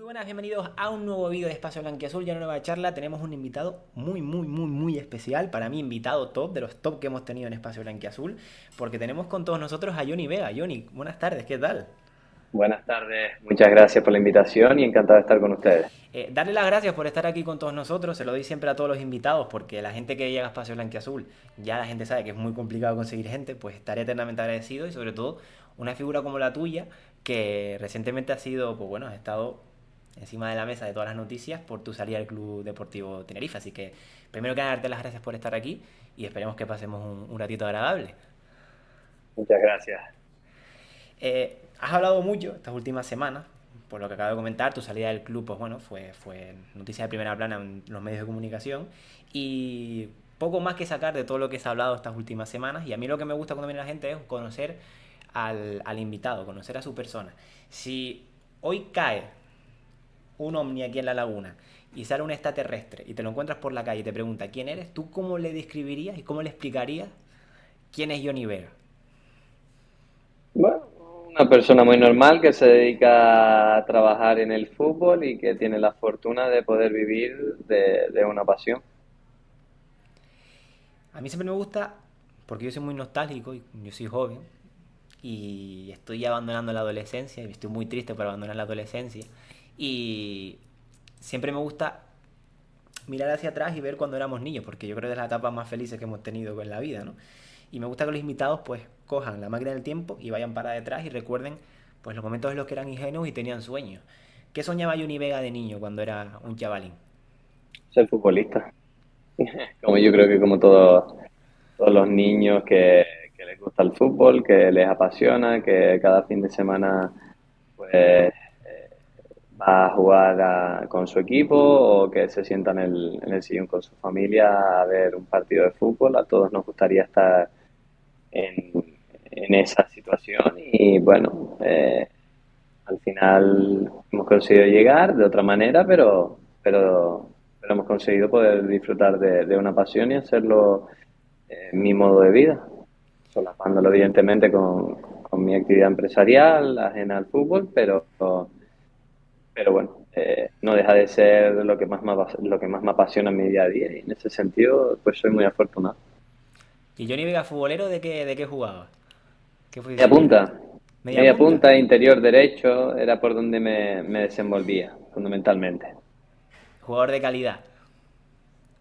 Buenas, bienvenidos a un nuevo vídeo de Espacio Blanquiazul y a una nueva charla. Tenemos un invitado muy especial, para mí invitado top, de los top que hemos tenido en Espacio Blanquiazul, porque tenemos con todos nosotros a Johnny Vega. Johnny, buenas tardes, ¿qué tal? Buenas tardes, muchas gracias por la invitación y encantado de estar con ustedes. Darle las gracias por estar aquí con todos nosotros, se lo doy siempre a todos los invitados, porque la gente que llega a Espacio Blanquiazul, ya la gente sabe que es muy complicado conseguir gente, pues estaré eternamente agradecido y sobre todo una figura como la tuya, que recientemente ha sido, pues bueno, has estado encima de la mesa de todas las noticias por tu salida al Club Deportivo Tenerife. Así que primero que nada, darte las gracias por estar aquí y esperemos que pasemos un ratito agradable. Muchas gracias. Has hablado mucho estas últimas semanas, por lo que acabo de comentar, tu salida del club, pues bueno, fue noticia de primera plana en los medios de comunicación y poco más que sacar de todo lo que se ha hablado estas últimas semanas. Y a mí lo que me gusta cuando viene la gente es conocer al invitado, conocer a su persona. Si hoy cae un ovni aquí en la laguna y sale un extraterrestre y te lo encuentras por la calle y te pregunta quién eres, ¿tú cómo le describirías y cómo le explicarías quién es Johnny Vega? Bueno, una persona muy normal que se dedica a trabajar en el fútbol y que tiene la fortuna de poder vivir de una pasión. A mí siempre me gusta, porque yo soy muy nostálgico y yo soy joven y estoy abandonando la adolescencia y estoy muy triste por abandonar la adolescencia y siempre me gusta mirar hacia atrás y ver cuando éramos niños, porque yo creo que es la etapa más felices que hemos tenido en la vida, ¿no? Y me gusta que los invitados pues cojan la máquina del tiempo y vayan para detrás y recuerden pues los momentos en los que eran ingenuos y tenían sueños. ¿Qué soñaba Johnny Vega de niño cuando era un chavalín? Ser futbolista. Como yo creo que como todos los niños que les gusta el fútbol, que les apasiona, que cada fin de semana pues va a jugar con su equipo o que se sienta en el sillón con su familia a ver un partido de fútbol. A todos nos gustaría estar en, en esa situación y bueno, al final hemos conseguido llegar de otra manera, pero hemos conseguido poder disfrutar de una pasión y hacerlo mi modo de vida, solapándolo evidentemente con mi actividad empresarial, ajena al fútbol, pero bueno, no deja de ser lo que más me apasiona en mi día a día y en ese sentido pues soy muy afortunado. ¿Y Johnny Vega futbolero de qué jugaba? ¿Qué Media posición tenía? punta, ¿Media media punta? punta, interior derecho, era por donde me desenvolvía fundamentalmente. Jugador de calidad,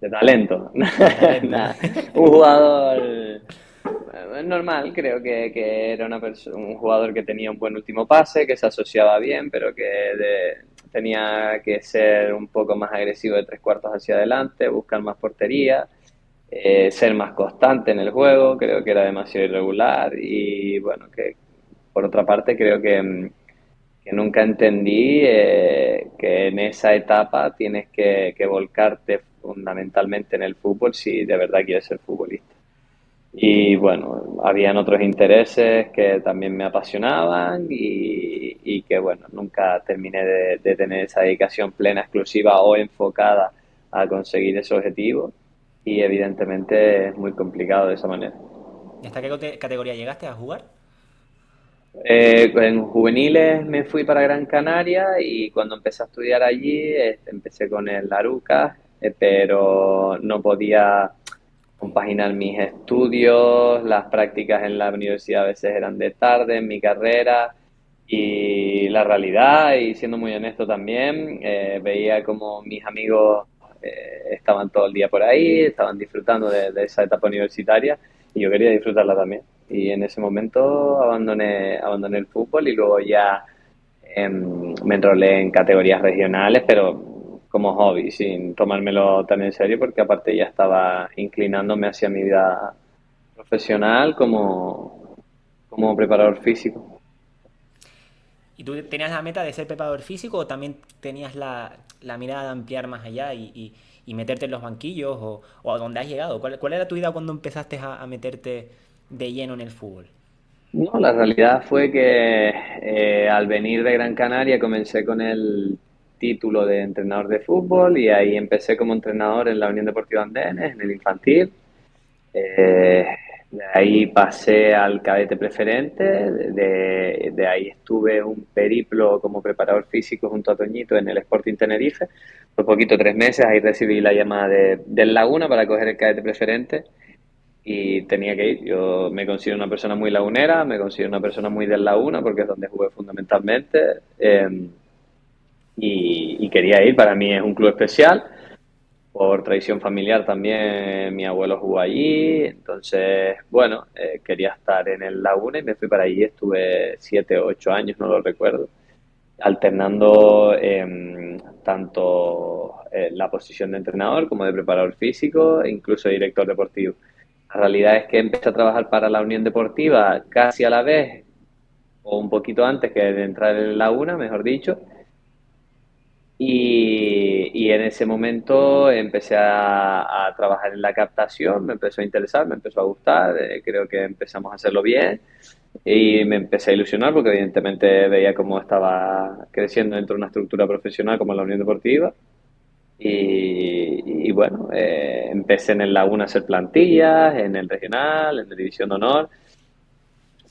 De talento. de talento, ¿no? Nada. Un jugador normal, creo que era un jugador que tenía un buen último pase, que se asociaba bien, pero tenía que ser un poco más agresivo de tres cuartos hacia adelante, buscar más portería, ser más constante en el juego, creo que era demasiado irregular y bueno, que por otra parte creo que nunca entendí que en esa etapa tienes que volcarte fundamentalmente en el fútbol si de verdad quieres ser futbolista. Y bueno, habían otros intereses que también me apasionaban y que bueno, nunca terminé de tener esa dedicación plena, exclusiva o enfocada a conseguir ese objetivo y evidentemente es muy complicado de esa manera. ¿Y hasta qué categoría llegaste a jugar? En juveniles me fui para Gran Canaria y cuando empecé a estudiar allí, empecé con el Arucas, pero no podía compaginar mis estudios, las prácticas en la universidad a veces eran de tarde en mi carrera y la realidad, y siendo muy honesto también, veía como mis amigos estaban todo el día por ahí, estaban disfrutando de esa etapa universitaria y yo quería disfrutarla también. Y en ese momento abandoné el fútbol y luego ya me enrolé en categorías regionales, pero como hobby, sin tomármelo tan en serio, porque aparte ya estaba inclinándome hacia mi vida profesional como preparador físico. ¿Y tú tenías la meta de ser preparador físico o también tenías la mirada de ampliar más allá y meterte en los banquillos o a dónde has llegado? ¿Cuál era tu idea cuando empezaste a meterte de lleno en el fútbol? No, la realidad fue que al venir de Gran Canaria comencé con el título de entrenador de fútbol y ahí empecé como entrenador en la Unión Deportiva Andenes, en el infantil. De ahí pasé al cadete preferente, de ahí estuve un periplo como preparador físico junto a Toñito en el Sporting Tenerife, por poquito 3 meses, ahí recibí la llamada del Laguna para coger el cadete preferente y tenía que ir. Yo me considero una persona muy lagunera, me considero una persona muy del Laguna porque es donde jugué fundamentalmente, y quería ir, para mí es un club especial. Por tradición familiar también mi abuelo jugó allí, entonces, bueno, quería estar en el Laguna y me fui para allí, estuve 7 o 8 años, no lo recuerdo, alternando tanto la posición de entrenador como de preparador físico e incluso director deportivo. La realidad es que empecé a trabajar para la Unión Deportiva casi a la vez o un poquito antes que de entrar en el Laguna, mejor dicho, y en ese momento empecé a trabajar en la captación, me empezó a interesar, me empezó a gustar, creo que empezamos a hacerlo bien y me empecé a ilusionar porque evidentemente veía cómo estaba creciendo dentro de una estructura profesional como la Unión Deportiva y bueno, empecé en el Laguna a hacer plantillas, en el regional, en la División de Honor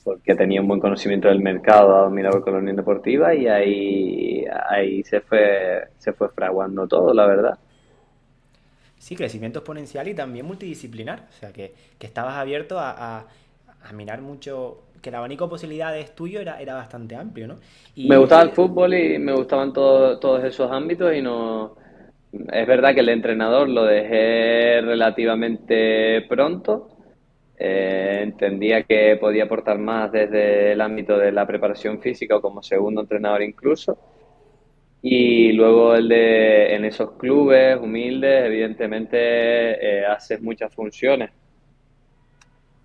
porque tenía un buen conocimiento del mercado dado mi labor con la Unión Deportiva y ahí se fue fraguando todo, la verdad. Sí, crecimiento exponencial y también multidisciplinar. O sea, que estabas abierto a mirar mucho, que el abanico de posibilidades tuyo era bastante amplio, ¿no? Me Y gustaba eso, el fútbol y me gustaban todos esos ámbitos y no... Es verdad que el entrenador lo dejé relativamente pronto. Entendía que podía aportar más desde el ámbito de la preparación física o como segundo entrenador incluso. Y luego en esos clubes humildes, evidentemente, haces muchas funciones.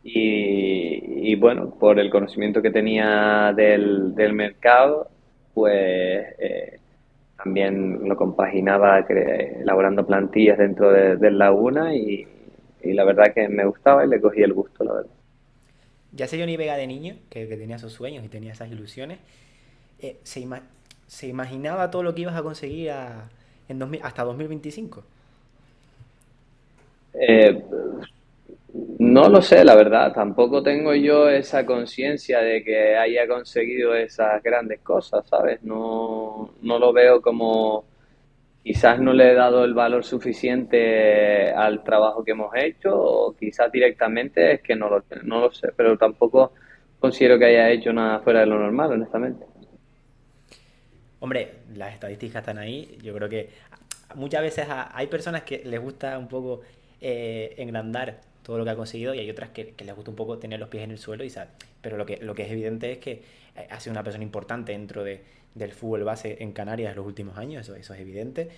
Y bueno, por el conocimiento que tenía del mercado, pues también lo compaginaba elaborando plantillas dentro del Laguna y la verdad que me gustaba y le cogí el gusto, la verdad. ya sé Johnny Vega de niño, que tenía esos sueños y tenía esas ilusiones, se imaginaba todo lo que ibas a conseguir hasta 2025. Eh, No lo sé, la verdad. Tampoco tengo yo esa conciencia de que haya conseguido esas grandes cosas, ¿sabes? No lo veo como... Quizás no le he dado el valor suficiente al trabajo que hemos hecho o quizás directamente es que no lo sé, pero tampoco considero que haya hecho nada fuera de lo normal, honestamente. Hombre, las estadísticas están ahí. Yo creo que muchas veces hay personas que les gusta un poco engrandar todo lo que ha conseguido y hay otras que les gusta un poco tener los pies en el suelo. Pero lo que es evidente es que ha sido una persona importante dentro del fútbol base en Canarias en los últimos años, eso es evidente.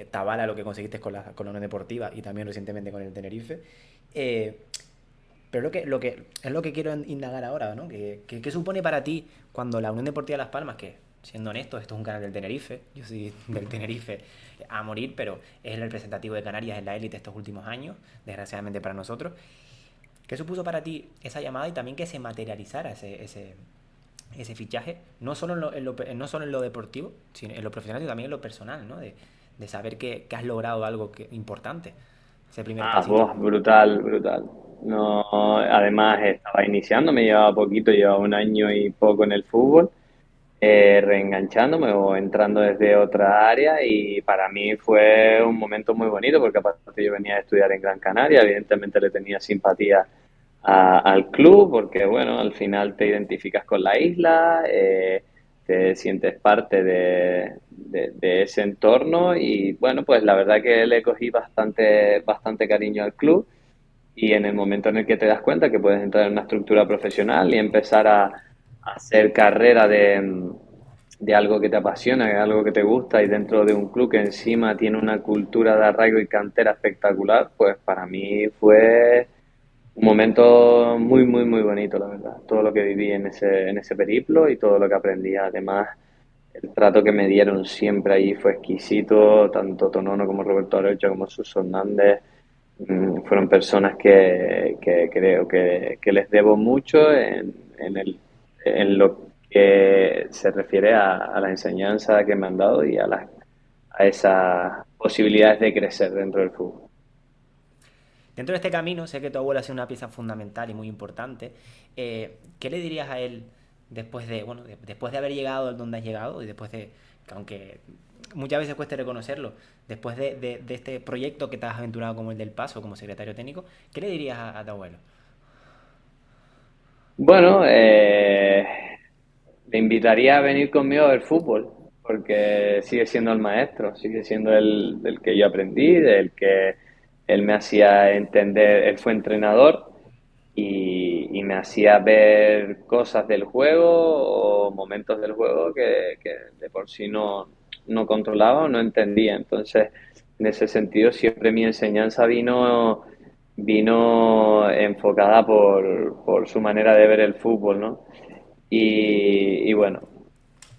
Tabala lo que conseguiste con la Unión Deportiva y también recientemente con el Tenerife. Eh, pero es lo que quiero indagar ahora, ¿no? ¿Qué supone para ti cuando la Unión Deportiva Las Palmas, que siendo honesto, esto es un canal del Tenerife, yo soy del Tenerife a morir, pero es el representativo de Canarias en la élite estos últimos años, desgraciadamente para nosotros. ¿Qué supuso para ti esa llamada y también que se materializara ese fichaje, no solo no solo en lo deportivo, sino en lo profesional, sino también en lo personal, ¿no? De saber que has logrado algo importante, ese primer Ah, pasito. brutal, brutal. No, además estaba iniciando, me llevaba poquito, llevaba un año y poco en el fútbol, reenganchándome o entrando desde otra área y para mí fue un momento muy bonito porque aparte yo venía a estudiar en Gran Canaria, evidentemente le tenía simpatía al club porque bueno, al final te identificas con la isla, te sientes parte de ese entorno y bueno, pues la verdad que le cogí bastante cariño al club y en el momento en el que te das cuenta que puedes entrar en una estructura profesional y empezar a hacer carrera de algo que te apasiona, de algo que te gusta y dentro de un club que encima tiene una cultura de arraigo y cantera espectacular, pues para mí fue un momento muy, muy, muy bonito, la verdad. Todo lo que viví en ese periplo y todo lo que aprendí, además, el trato que me dieron siempre ahí fue exquisito, tanto Tonono como Roberto Arocha como Suso Hernández. Fueron personas que creo que les debo mucho en lo que se refiere a la enseñanza que me han dado y a esas posibilidades de crecer dentro del fútbol. Dentro de este camino, sé que tu abuelo ha sido una pieza fundamental y muy importante. ¿Qué le dirías a él después de, bueno, después de haber llegado al donde has llegado y después de, que aunque muchas veces cueste reconocerlo, después de este proyecto que te has aventurado como el del Paso, como secretario técnico, ¿qué le dirías a tu abuelo? Bueno, le invitaría a venir conmigo a ver fútbol, porque sigue siendo el maestro, sigue siendo el del que yo aprendí, del que él me hacía entender, él fue entrenador y me hacía ver cosas del juego o momentos del juego que de por sí no controlaba o no entendía. Entonces, en ese sentido, siempre mi enseñanza vino enfocada por su manera de ver el fútbol, ¿no? Y bueno,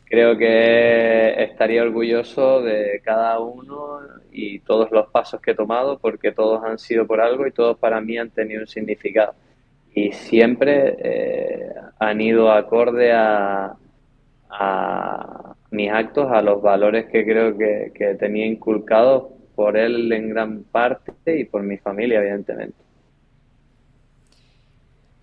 creo que estaría orgulloso de cada uno y todos los pasos que he tomado porque todos han sido por algo y todos para mí han tenido un significado. Y siempre han ido acorde a mis actos, a los valores que creo que tenía inculcados por él en gran parte y por mi familia, evidentemente.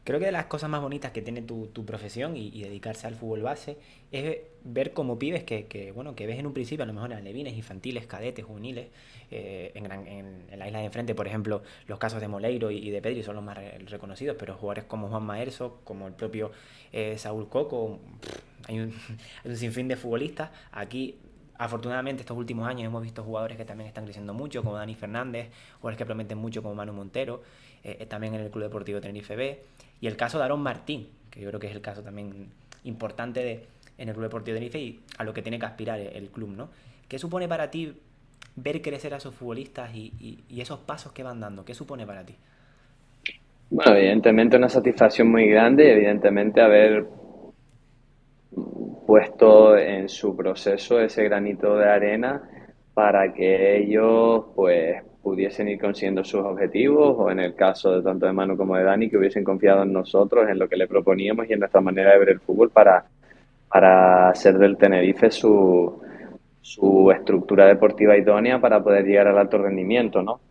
Creo que de las cosas más bonitas que tiene tu profesión y dedicarse al fútbol base es ver como pibes bueno, que ves en un principio a lo mejor en alevines, infantiles, cadetes, juveniles, en la isla de enfrente, por ejemplo, los casos de Moleiro y de Pedri son los más reconocidos, pero jugadores como Juan Maerso, como el propio Saúl Coco, hay un sinfín de futbolistas. Aquí afortunadamente estos últimos años hemos visto jugadores que también están creciendo mucho, como Dani Fernández, jugadores que prometen mucho como Manu Montero, también en el Club Deportivo Tenerife B, y el caso de Aarón Martín, que yo creo que es el caso también importante en el Club Deportivo Tenerife y a lo que tiene que aspirar el club, ¿no? ¿Qué supone para ti ver crecer a esos futbolistas y esos pasos que van dando? ¿Qué supone para ti? Bueno, evidentemente una satisfacción muy grande y evidentemente haber puesto en su proceso ese granito de arena para que ellos pues pudiesen ir consiguiendo sus objetivos o en el caso de tanto de Manu como de Dani que hubiesen confiado en nosotros, en lo que le proponíamos y en nuestra manera de ver el fútbol para hacer del Tenerife su estructura deportiva idónea para poder llegar al alto rendimiento, ¿no?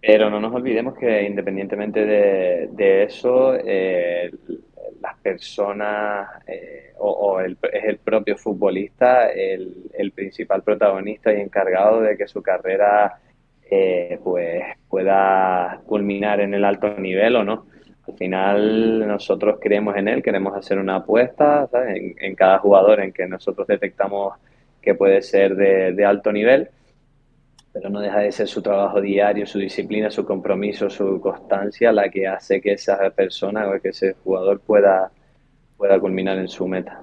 Pero no nos olvidemos que independientemente de eso, las personas es el propio futbolista el principal protagonista y encargado de que su carrera pues pueda culminar en el alto nivel o no. Al final nosotros creemos en él, queremos hacer una apuesta, ¿sabes? En cada jugador en que nosotros detectamos que puede ser de alto nivel, pero no deja de ser su trabajo diario, su disciplina, su compromiso, su constancia la que hace que esa persona o que ese jugador pueda culminar en su meta.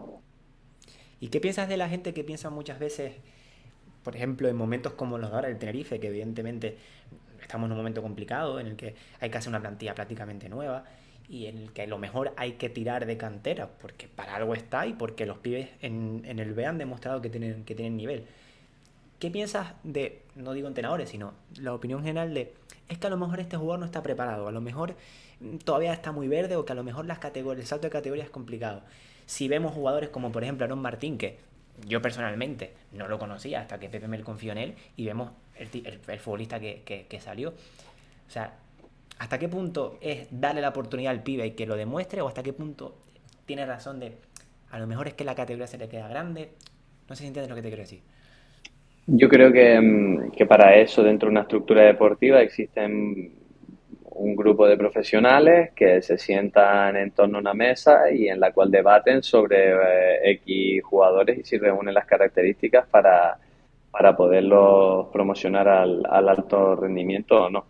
¿Y qué piensas de la gente que piensa muchas veces, por ejemplo, en momentos como los de ahora del Tenerife, que evidentemente estamos en un momento complicado en el que hay que hacer una plantilla prácticamente nueva y en el que a lo mejor hay que tirar de cantera, porque para algo está y porque los pibes en el B han demostrado que tienen nivel? ¿Qué piensas de, no digo entrenadores, sino la opinión general de, es que a lo mejor este jugador no está preparado, a lo mejor todavía está muy verde o que a lo mejor el salto de categoría es complicado? Si vemos jugadores como por ejemplo Aaron Martín, que yo personalmente no lo conocía hasta que Pepe me confió en él, y vemos el futbolista que salió. O sea, ¿hasta qué punto es darle la oportunidad al pibe y que lo demuestre o hasta qué punto tiene razón de, a lo mejor es que la categoría se le queda grande? No sé si entiendes lo que te quiero decir. Yo creo que para eso, dentro de una estructura deportiva, existen un grupo de profesionales que se sientan en torno a una mesa y en la cual debaten sobre X jugadores y si reúnen las características para poderlos promocionar al alto rendimiento o no.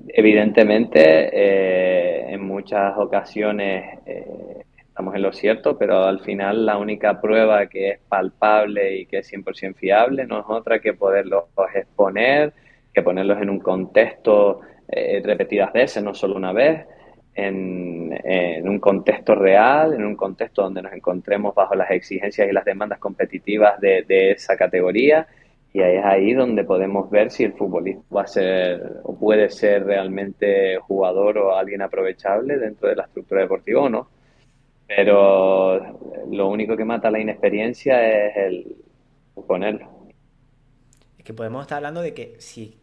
Evidentemente, en muchas ocasiones estamos en lo cierto, pero al final la única prueba que es palpable y que es 100% fiable no es otra que poderlos exponer, que ponerlos en un contexto repetidas veces, no solo una vez, en un contexto real, en un contexto donde nos encontremos bajo las exigencias y las demandas competitivas de esa categoría y ahí es ahí donde podemos ver si el futbolista va a ser o puede ser realmente jugador o alguien aprovechable dentro de la estructura deportiva o no. Pero lo único que mata la inexperiencia es el ponerlo. Es que podemos estar hablando de que si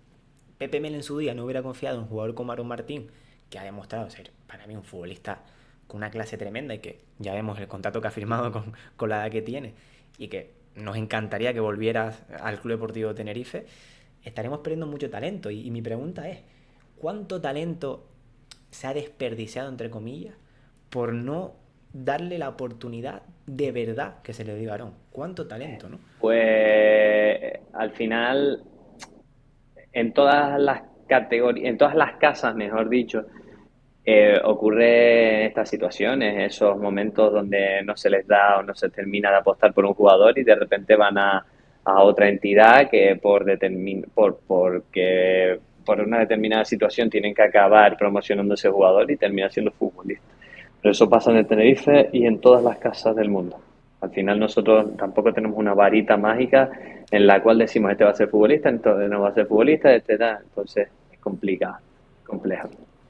Pepe Mel en su día no hubiera confiado en un jugador como Aaron Martín, que ha demostrado ser para mí un futbolista con una clase tremenda y que ya vemos el contrato que ha firmado con la edad que tiene y que nos encantaría que volvieras al Club Deportivo Tenerife, estaremos perdiendo mucho talento. Y mi pregunta es, ¿cuánto talento se ha desperdiciado, entre comillas, por no darle la oportunidad de verdad que se le dio a Aarón? ¿Cuánto talento, no? Pues al final, en todas las categorías, en todas las casas, mejor dicho, ocurre estas situaciones, esos momentos donde no se les da o no se termina de apostar por un jugador y de repente van a otra entidad que porque por una determinada situación tienen que acabar promocionando ese jugador y termina siendo futbolista. Pero eso pasa en el Tenerife y en todas las casas del mundo. Al final nosotros tampoco tenemos una varita mágica en la cual decimos este va a ser futbolista, entonces no va a ser futbolista, este da. Entonces es complicado, complejo.